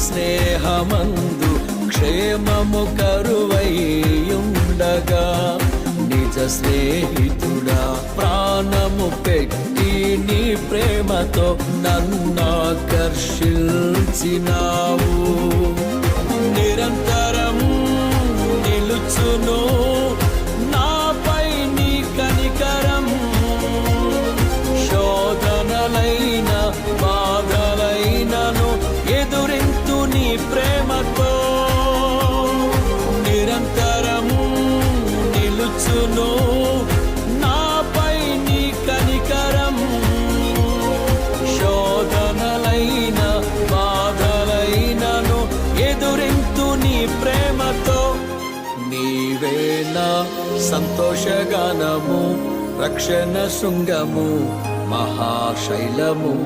స్నేహమందు క్షేమము కరువైయుండగా నిజ స్నేహితుడా ప్రాణము పెట్టి నీ ప్రేమతో నన్నాకర్షించినావు. నిరంతరం నిలుచును నాపై నీ కనికరం, శోధనలైన బాధలైనను ఎదురింతు నీ ప్రేమతో. నిరంతరం నిలుచును నాపై నీ కనికరం, శోధనలైన బాధలైనను ఎదురింతు నీ ప్రేమతో. నీవే నా సంతోషగానము, రక్షణ శృంగము, మహాశైలము.